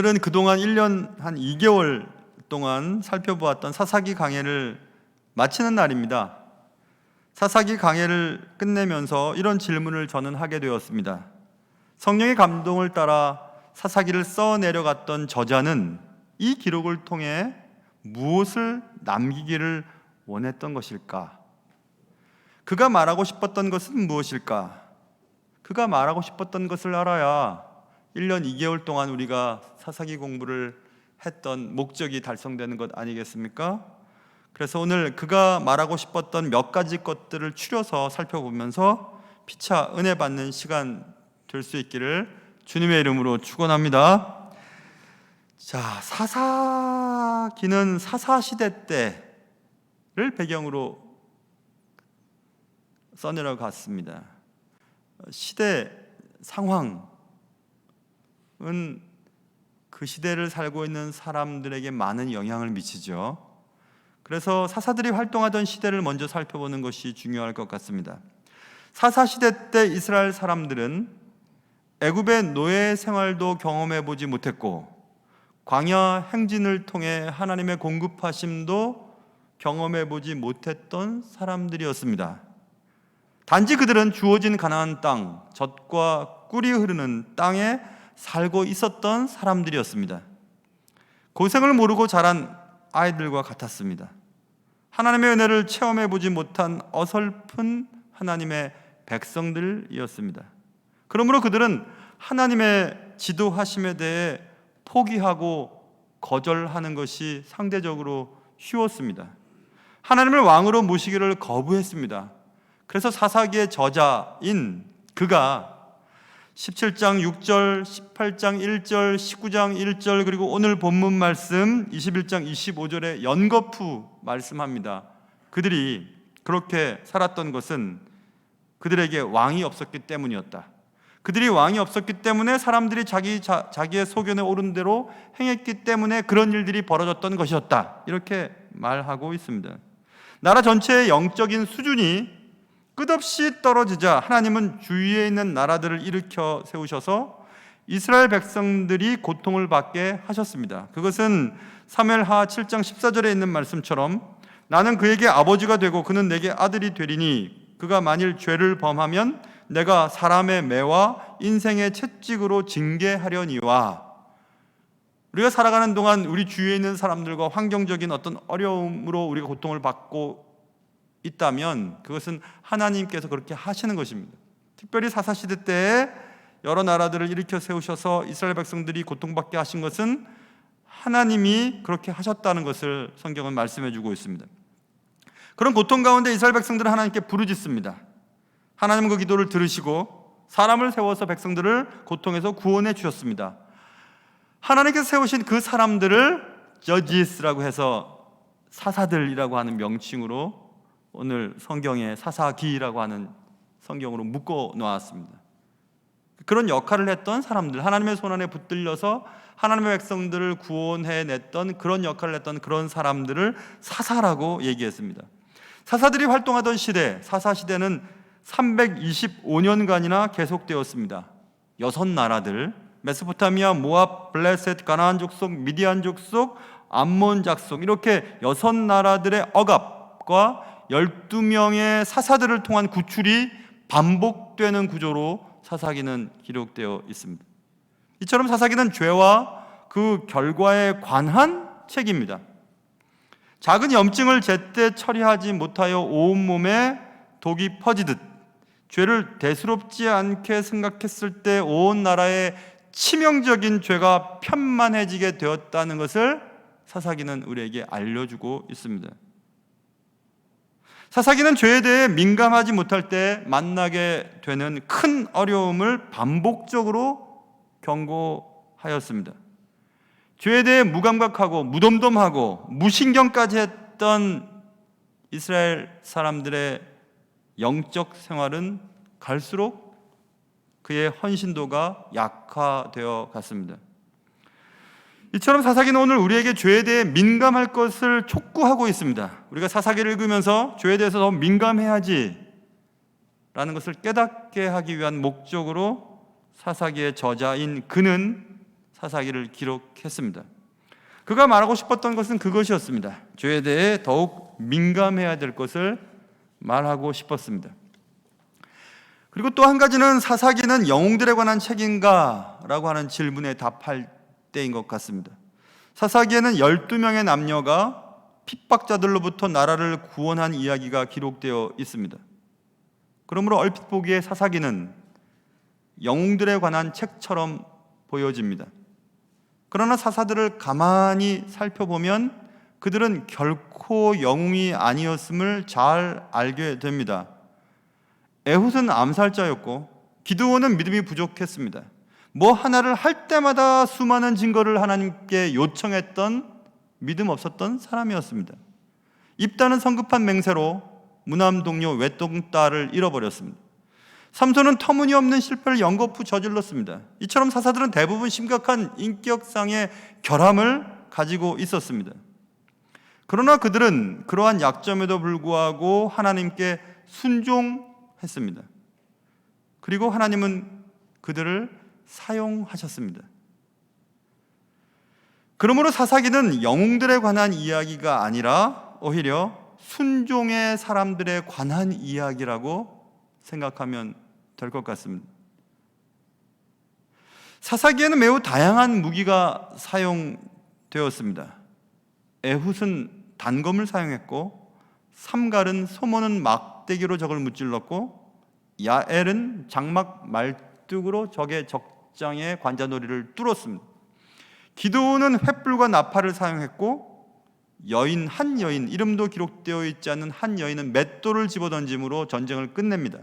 오늘은 그동안 1년 한 2개월 동안 살펴보았던 사사기 강해를 마치는 날입니다. 사사기 강해를 끝내면서 이런 질문을 저는 하게 되었습니다. 성령의 감동을 따라 사사기를 써내려갔던 저자는 이 기록을 통해 무엇을 남기기를 원했던 것일까? 그가 말하고 싶었던 것은 무엇일까? 그가 말하고 싶었던 것을 알아야 1년 2개월 동안 우리가 사사기 공부를 했던 목적이 달성되는 것 아니겠습니까? 그래서 오늘 그가 말하고 싶었던 몇 가지 것들을 추려서 살펴보면서 피차 은혜 받는 시간 될 수 있기를 주님의 이름으로 축원합니다. 자, 사사기는 사사시대 때를 배경으로 써내려갔습니다. 시대 상황은 그 시대를 살고 있는 사람들에게 많은 영향을 미치죠. 그래서 사사들이 활동하던 시대를 먼저 살펴보는 것이 중요할 것 같습니다. 사사시대 때 이스라엘 사람들은 애굽의 노예 생활도 경험해 보지 못했고 광야 행진을 통해 하나님의 공급하심도 경험해 보지 못했던 사람들이었습니다. 단지 그들은 주어진 가나안 땅, 젖과 꿀이 흐르는 땅에 살고 있었던 사람들이었습니다. 고생을 모르고 자란 아이들과 같았습니다. 하나님의 은혜를 체험해 보지 못한 어설픈 하나님의 백성들이었습니다. 그러므로 그들은 하나님의 지도하심에 대해 포기하고 거절하는 것이 상대적으로 쉬웠습니다. 하나님을 왕으로 모시기를 거부했습니다. 그래서 사사기의 저자인 그가 17장 6절, 18장 1절, 19장 1절 그리고 오늘 본문 말씀 21장 25절에 연거푸 말씀합니다. 그들이 그렇게 살았던 것은 그들에게 왕이 없었기 때문이었다. 그들이 왕이 없었기 때문에 사람들이 자기의 소견에 오른 대로 행했기 때문에 그런 일들이 벌어졌던 것이었다. 이렇게 말하고 있습니다. 나라 전체의 영적인 수준이 끝없이 떨어지자 하나님은 주위에 있는 나라들을 일으켜 세우셔서 이스라엘 백성들이 고통을 받게 하셨습니다. 그것은 사무엘하 7장 14절에 있는 말씀처럼 나는 그에게 아버지가 되고 그는 내게 아들이 되리니 그가 만일 죄를 범하면 내가 사람의 매와 인생의 채찍으로 징계하려니와. 우리가 살아가는 동안 우리 주위에 있는 사람들과 환경적인 어떤 어려움으로 우리가 고통을 받고 있다면 그것은 하나님께서 그렇게 하시는 것입니다. 특별히 사사시대 때에 여러 나라들을 일으켜 세우셔서 이스라엘 백성들이 고통받게 하신 것은 하나님이 그렇게 하셨다는 것을 성경은 말씀해 주고 있습니다. 그런 고통 가운데 이스라엘 백성들은 하나님께 부르짖습니다. 하나님은 그 기도를 들으시고 사람을 세워서 백성들을 고통에서 구원해 주셨습니다. 하나님께서 세우신 그 사람들을 저지스라고 해서 사사들이라고 하는 명칭으로 오늘 성경에 사사기라고 하는 성경으로 묶어 놓았습니다. 그런 역할을 했던 사람들, 하나님의 손안에 붙들려서 하나님의 백성들을 구원해냈던 그런 역할을 했던 그런 사람들을 사사라고 얘기했습니다. 사사들이 활동하던 시대, 사사시대는 325년간이나 계속되었습니다. 6나라들, 메소포타미아, 모압, 블레셋, 가나안 족속, 미디안 족속, 암몬 족속 이렇게 6나라들의 억압과 12명의 사사들을 통한 구출이 반복되는 구조로 사사기는 기록되어 있습니다. 이처럼 사사기는 죄와 그 결과에 관한 책입니다. 작은 염증을 제때 처리하지 못하여 온몸에 독이 퍼지듯 죄를 대수롭지 않게 생각했을 때 온 나라에 치명적인 죄가 편만해지게 되었다는 것을 사사기는 우리에게 알려주고 있습니다. 사사기는 죄에 대해 민감하지 못할 때 만나게 되는 큰 어려움을 반복적으로 경고하였습니다. 죄에 대해 무감각하고 무덤덤하고 무신경까지 했던 이스라엘 사람들의 영적 생활은 갈수록 그의 헌신도가 약화되어 갔습니다. 이처럼 사사기는 오늘 우리에게 죄에 대해 민감할 것을 촉구하고 있습니다. 우리가 사사기를 읽으면서 죄에 대해서 더 민감해야지 라는 것을 깨닫게 하기 위한 목적으로 사사기의 저자인 그는 사사기를 기록했습니다. 그가 말하고 싶었던 것은 그것이었습니다. 죄에 대해 더욱 민감해야 될 것을 말하고 싶었습니다. 그리고 또 한 가지는 사사기는 영웅들에 관한 책인가? 라고 하는 질문에 답할 때인 것 같습니다. 사사기에는 12명의 남녀가 핍박자들로부터 나라를 구원한 이야기가 기록되어 있습니다. 그러므로 얼핏 보기에 사사기는 영웅들에 관한 책처럼 보여집니다. 그러나 사사들을 가만히 살펴보면 그들은 결코 영웅이 아니었음을 잘 알게 됩니다. 에훗은 암살자였고 기드온은 믿음이 부족했습니다. 뭐 하나를 할 때마다 수많은 증거를 하나님께 요청했던 믿음 없었던 사람이었습니다. 입다는 성급한 맹세로 무남 동료 외동딸을 잃어버렸습니다. 삼손은 터무니없는 실패를 연거푸 저질렀습니다. 이처럼 사사들은 대부분 심각한 인격상의 결함을 가지고 있었습니다. 그러나 그들은 그러한 약점에도 불구하고 하나님께 순종했습니다. 그리고 하나님은 그들을 사용하셨습니다. 그러므로 사사기는 영웅들에 관한 이야기가 아니라 오히려 순종의 사람들에 관한 이야기라고 생각하면 될 것 같습니다. 사사기에는 매우 다양한 무기가 사용되었습니다. 에훗은 단검을 사용했고, 삼갈은 소모는 막대기로 적을 무찔렀고, 야엘은 장막 말뚝으로 적의 적장의 관자놀이를 뚫었습니다. 기드온은 횃불과 나팔을 사용했고, 한 여인, 이름도 기록되어 있지 않는 한 여인은 맷돌을 집어던짐으로 전쟁을 끝냅니다.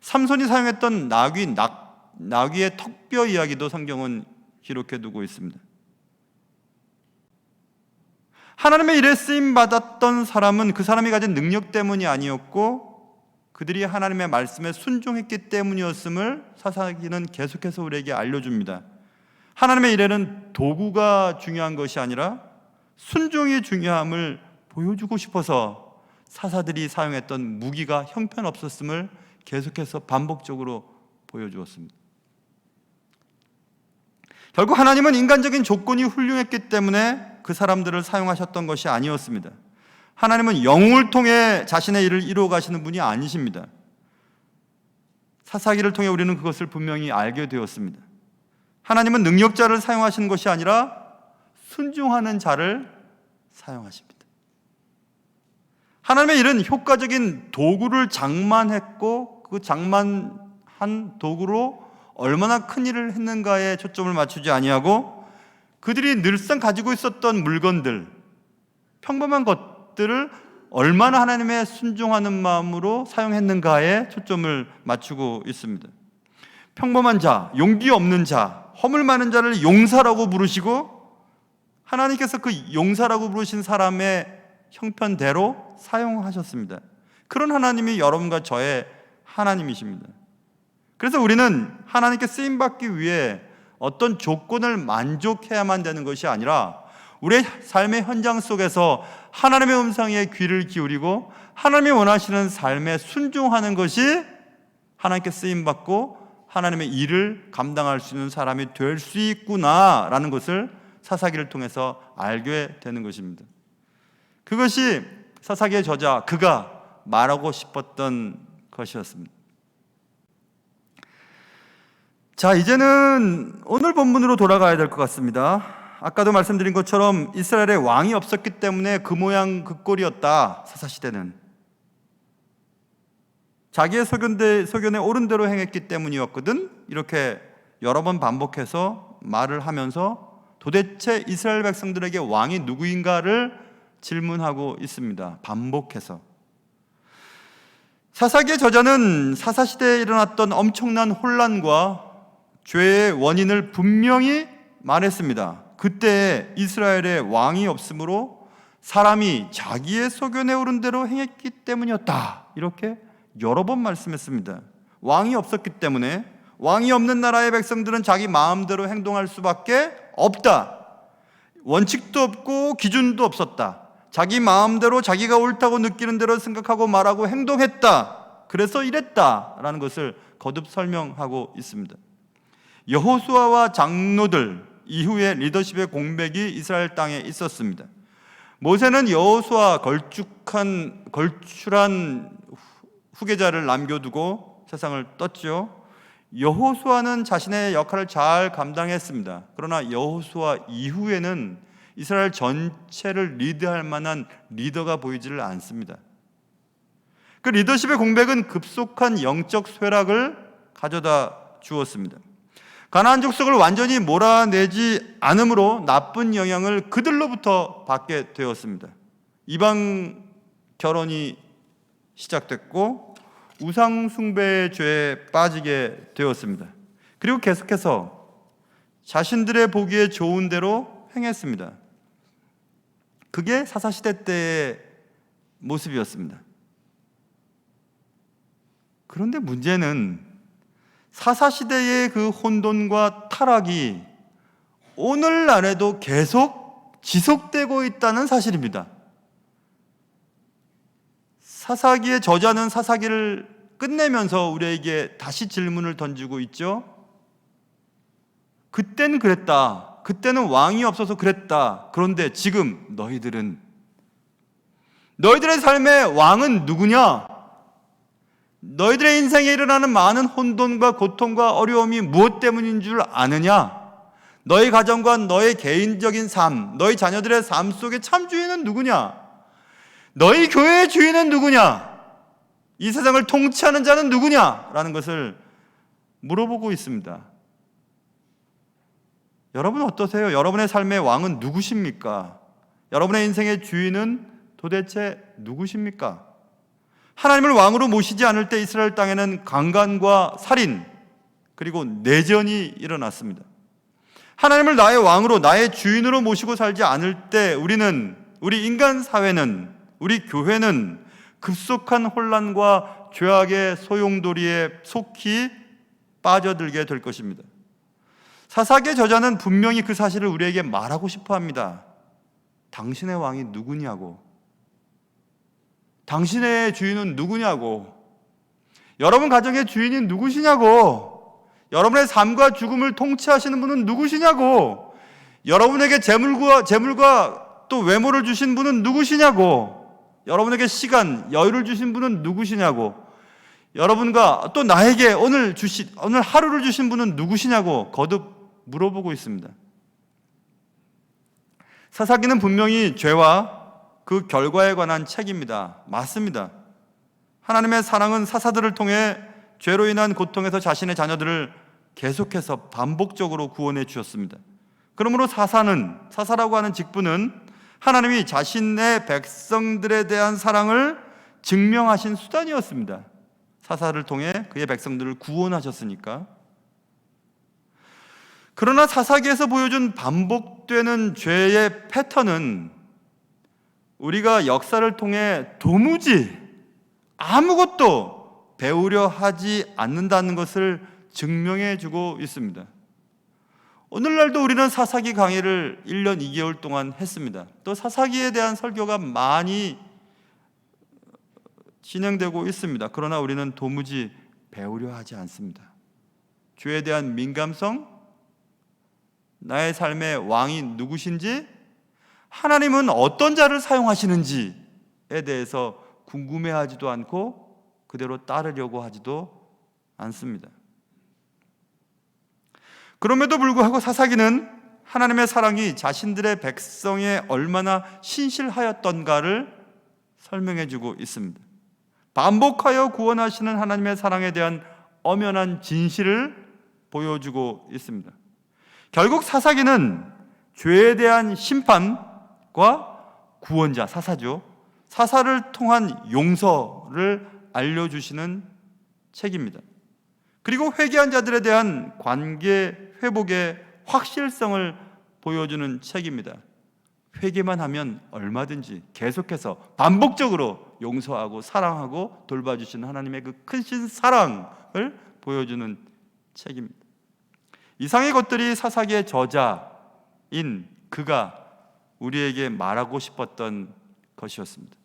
삼손이 사용했던 나귀의 턱뼈 이야기도 성경은 기록해 두고 있습니다. 하나님의 일에 쓰임 받았던 사람은 그 사람이 가진 능력 때문이 아니었고 그들이 하나님의 말씀에 순종했기 때문이었음을 사사기는 계속해서 우리에게 알려줍니다. 하나님의 일에는 도구가 중요한 것이 아니라 순종이 중요함을 보여주고 싶어서 사사들이 사용했던 무기가 형편없었음을 계속해서 반복적으로 보여주었습니다. 결국 하나님은 인간적인 조건이 훌륭했기 때문에 그 사람들을 사용하셨던 것이 아니었습니다. 하나님은 영웅을 통해 자신의 일을 이루어 가시는 분이 아니십니다. 사사기를 통해 우리는 그것을 분명히 알게 되었습니다. 하나님은 능력자를 사용하시는 것이 아니라 순종하는 자를 사용하십니다. 하나님의 일은 효과적인 도구를 장만했고 그 장만한 도구로 얼마나 큰 일을 했는가에 초점을 맞추지 아니하고 그들이 늘상 가지고 있었던 물건들, 평범한 것들을 얼마나 하나님의 순종하는 마음으로 사용했는가에 초점을 맞추고 있습니다. 평범한 자, 용기 없는 자, 허물 많은 자를 용사라고 부르시고 하나님께서 그 용사라고 부르신 사람의 형편대로 사용하셨습니다. 그런 하나님이 여러분과 저의 하나님이십니다. 그래서 우리는 하나님께 쓰임받기 위해 어떤 조건을 만족해야만 되는 것이 아니라 우리의 삶의 현장 속에서 하나님의 음성에 귀를 기울이고 하나님이 원하시는 삶에 순종하는 것이 하나님께 쓰임받고 하나님의 일을 감당할 수 있는 사람이 될 수 있구나라는 것을 사사기를 통해서 알게 되는 것입니다. 그것이 사사기의 저자 그가 말하고 싶었던 것이었습니다. 자, 이제는 오늘 본문으로 돌아가야 될 것 같습니다. 아까도 말씀드린 것처럼 이스라엘에 왕이 없었기 때문에 그 모양 그 꼴이었다. 사사시대는 자기의 소견에 옳은 대로 행했기 때문이었거든. 이렇게 여러 번 반복해서 말을 하면서 도대체 이스라엘 백성들에게 왕이 누구인가를 질문하고 있습니다. 반복해서. 사사기의 저자는 사사시대에 일어났던 엄청난 혼란과 죄의 원인을 분명히 말했습니다. 그때 이스라엘에 왕이 없으므로 사람이 자기의 소견에 오른 대로 행했기 때문이었다. 이렇게 여러 번 말씀했습니다. 왕이 없었기 때문에 왕이 없는 나라의 백성들은 자기 마음대로 행동할 수밖에 없다. 원칙도 없고 기준도 없었다. 자기 마음대로 자기가 옳다고 느끼는 대로 생각하고 말하고 행동했다. 그래서 이랬다라는 것을 거듭 설명하고 있습니다. 여호수아와 장로들 이후에 리더십의 공백이 이스라엘 땅에 있었습니다. 모세는 여호수아 걸출한 후계자를 남겨두고 세상을 떴죠. 여호수아는 자신의 역할을 잘 감당했습니다. 그러나 여호수아 이후에는 이스라엘 전체를 리드할 만한 리더가 보이지를 않습니다. 그 리더십의 공백은 급속한 영적 쇠락을 가져다 주었습니다. 가나안 족속을 완전히 몰아내지 않으므로 나쁜 영향을 그들로부터 받게 되었습니다. 이방 결혼이 시작됐고 우상 숭배의 죄에 빠지게 되었습니다. 그리고 계속해서 자신들의 보기에 좋은 대로 행했습니다. 그게 사사시대 때의 모습이었습니다. 그런데 문제는 사사시대의 그 혼돈과 타락이 오늘날에도 계속 지속되고 있다는 사실입니다. 사사기의 저자는 사사기를 끝내면서 우리에게 다시 질문을 던지고 있죠. 그때는 그랬다. 그때는 왕이 없어서 그랬다. 그런데 지금 너희들의 삶의 왕은 누구냐? 너희들의 인생에 일어나는 많은 혼돈과 고통과 어려움이 무엇 때문인 줄 아느냐? 너희 가정과 너의 개인적인 삶, 너희 자녀들의 삶 속에 참 주인은 누구냐? 너희 교회의 주인은 누구냐? 이 세상을 통치하는 자는 누구냐? 라는 것을 물어보고 있습니다. 여러분 어떠세요? 여러분의 삶의 왕은 누구십니까? 여러분의 인생의 주인은 도대체 누구십니까? 하나님을 왕으로 모시지 않을 때 이스라엘 땅에는 강간과 살인 그리고 내전이 일어났습니다. 하나님을 나의 왕으로 나의 주인으로 모시고 살지 않을 때 우리 인간 사회는 우리 교회는 급속한 혼란과 죄악의 소용돌이에 속히 빠져들게 될 것입니다. 사사기의 저자는 분명히 그 사실을 우리에게 말하고 싶어 합니다. 당신의 왕이 누구냐고, 당신의 주인은 누구냐고, 여러분 가정의 주인이 누구시냐고, 여러분의 삶과 죽음을 통치하시는 분은 누구시냐고, 여러분에게 재물과 또 외모를 주신 분은 누구시냐고, 여러분에게 시간, 여유를 주신 분은 누구시냐고, 여러분과 또 나에게 오늘 하루를 주신 분은 누구시냐고 거듭 물어보고 있습니다. 사사기는 분명히 죄와 그 결과에 관한 책입니다. 맞습니다. 하나님의 사랑은 사사들을 통해 죄로 인한 고통에서 자신의 자녀들을 계속해서 반복적으로 구원해 주셨습니다. 그러므로 사사라고 하는 직분은 하나님이 자신의 백성들에 대한 사랑을 증명하신 수단이었습니다. 사사를 통해 그의 백성들을 구원하셨으니까. 그러나 사사기에서 보여준 반복되는 죄의 패턴은 우리가 역사를 통해 도무지 아무것도 배우려 하지 않는다는 것을 증명해 주고 있습니다. 오늘날도 우리는 사사기 강의를 1년 2개월 동안 했습니다. 또 사사기에 대한 설교가 많이 진행되고 있습니다. 그러나 우리는 도무지 배우려 하지 않습니다. 죄에 대한 민감성, 나의 삶의 왕이 누구신지, 하나님은 어떤 자를 사용하시는지에 대해서 궁금해하지도 않고 그대로 따르려고 하지도 않습니다. 그럼에도 불구하고 사사기는 하나님의 사랑이 자신들의 백성에 얼마나 신실하였던가를 설명해주고 있습니다. 반복하여 구원하시는 하나님의 사랑에 대한 엄연한 진실을 보여주고 있습니다. 결국 사사기는 죄에 대한 심판과 구원자, 사사죠. 사사를 통한 용서를 알려주시는 책입니다. 그리고 회개한 자들에 대한 관계 회복의 확실성을 보여주는 책입니다. 회개만 하면 얼마든지 계속해서 반복적으로 용서하고 사랑하고 돌봐주시는 하나님의 그 크신 사랑을 보여주는 책입니다. 이상의 것들이 사사기의 저자인 그가 우리에게 말하고 싶었던 것이었습니다.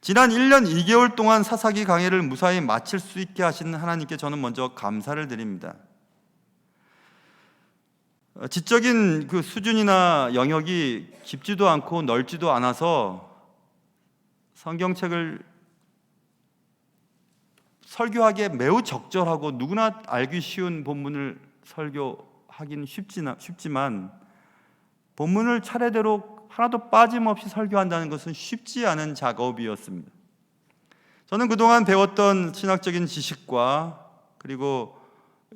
지난 1년 2개월 동안 사사기 강의를 무사히 마칠 수 있게 하신 하나님께 저는 먼저 감사를 드립니다. 지적인 그 수준이나 영역이 깊지도 않고 넓지도 않아서 성경책을 설교하기에 매우 적절하고 누구나 알기 쉬운 본문을 설교하기는 쉽지만 본문을 차례대로 하나도 빠짐없이 설교한다는 것은 쉽지 않은 작업이었습니다. 저는 그동안 배웠던 신학적인 지식과 그리고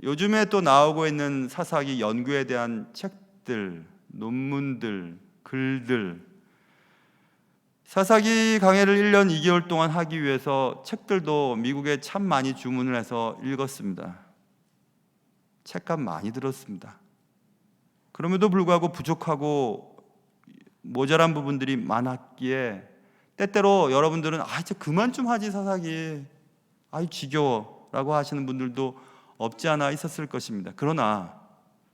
요즘에 또 나오고 있는 사사기 연구에 대한 책들, 논문들, 글들, 사사기 강해를 1년 2개월 동안 하기 위해서 책들도 미국에 참 많이 주문을 해서 읽었습니다. 책값 많이 들었습니다. 그럼에도 불구하고 부족하고 모자란 부분들이 많았기에 때때로 여러분들은 이제 그만 좀 하지 사사기, 지겨워 라고 하시는 분들도 없지 않아 있었을 것입니다. 그러나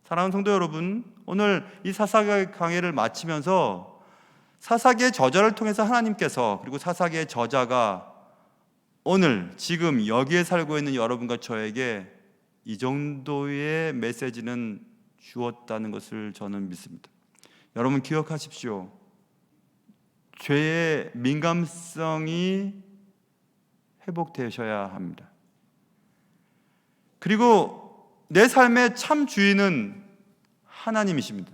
사랑하는 성도 여러분, 오늘 이 사사기 강해를 마치면서 사사기의 저자를 통해서 하나님께서, 그리고 사사기의 저자가 오늘 지금 여기에 살고 있는 여러분과 저에게 이 정도의 메시지는 주었다는 것을 저는 믿습니다. 여러분 기억하십시오. 죄의 민감성이 회복되셔야 합니다. 그리고 내 삶의 참 주인은 하나님이십니다.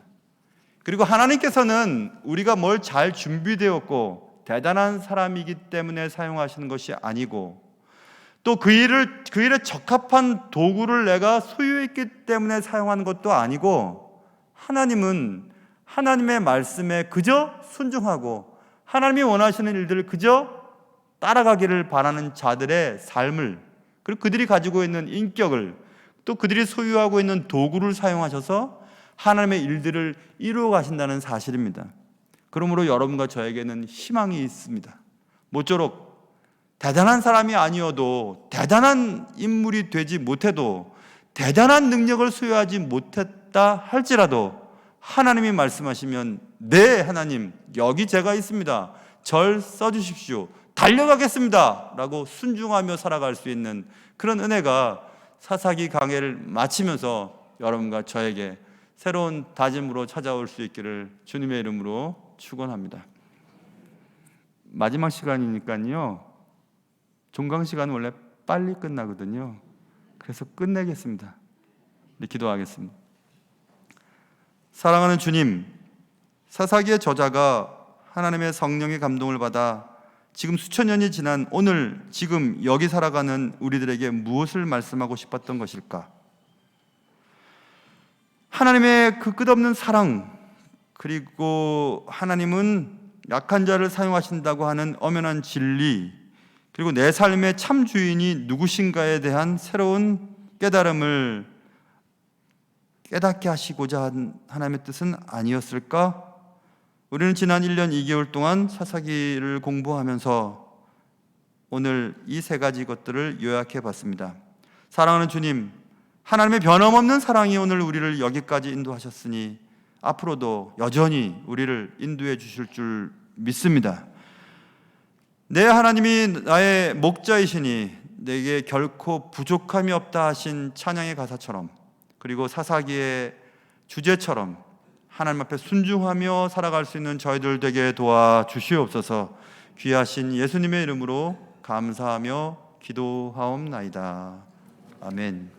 그리고 하나님께서는 우리가 뭘 잘 준비되었고 대단한 사람이기 때문에 사용하시는 것이 아니고, 또 그 일에 적합한 도구를 내가 소유했기 때문에 사용하는 것도 아니고, 하나님은 하나님의 말씀에 그저 순종하고 하나님이 원하시는 일들을 그저 따라가기를 바라는 자들의 삶을, 그리고 그들이 가지고 있는 인격을, 또 그들이 소유하고 있는 도구를 사용하셔서 하나님의 일들을 이루어 가신다는 사실입니다. 그러므로 여러분과 저에게는 희망이 있습니다. 모쪼록 대단한 사람이 아니어도, 대단한 인물이 되지 못해도, 대단한 능력을 소유하지 못했다 할지라도 하나님이 말씀하시면 네 하나님, 여기 제가 있습니다, 절 써주십시오, 달려가겠습니다 라고 순종하며 살아갈 수 있는 그런 은혜가 사사기 강해를 마치면서 여러분과 저에게 새로운 다짐으로 찾아올 수 있기를 주님의 이름으로 축원합니다. 마지막 시간이니까요, 종강 시간은 원래 빨리 끝나거든요. 그래서 끝내겠습니다. 기도하겠습니다. 사랑하는 주님, 사사기의 저자가 하나님의 성령의 감동을 받아 지금 수천 년이 지난 오늘 지금 여기 살아가는 우리들에게 무엇을 말씀하고 싶었던 것일까? 하나님의 그 끝없는 사랑, 그리고 하나님은 약한 자를 사용하신다고 하는 엄연한 진리, 그리고 내 삶의 참 주인이 누구신가에 대한 새로운 깨달음을 깨닫게 하시고자 한 하나님의 뜻은 아니었을까? 우리는 지난 1년 2개월 동안 사사기를 공부하면서 오늘 이 세 가지 것들을 요약해 봤습니다. 사랑하는 주님, 하나님의 변함없는 사랑이 오늘 우리를 여기까지 인도하셨으니 앞으로도 여전히 우리를 인도해 주실 줄 믿습니다. 내 하나님이 나의 목자이시니 내게 결코 부족함이 없다 하신 찬양의 가사처럼, 그리고 사사기의 주제처럼 하나님 앞에 순종하며 살아갈 수 있는 저희들 되게 도와주시옵소서. 귀하신 예수님의 이름으로 감사하며 기도하옵나이다. 아멘.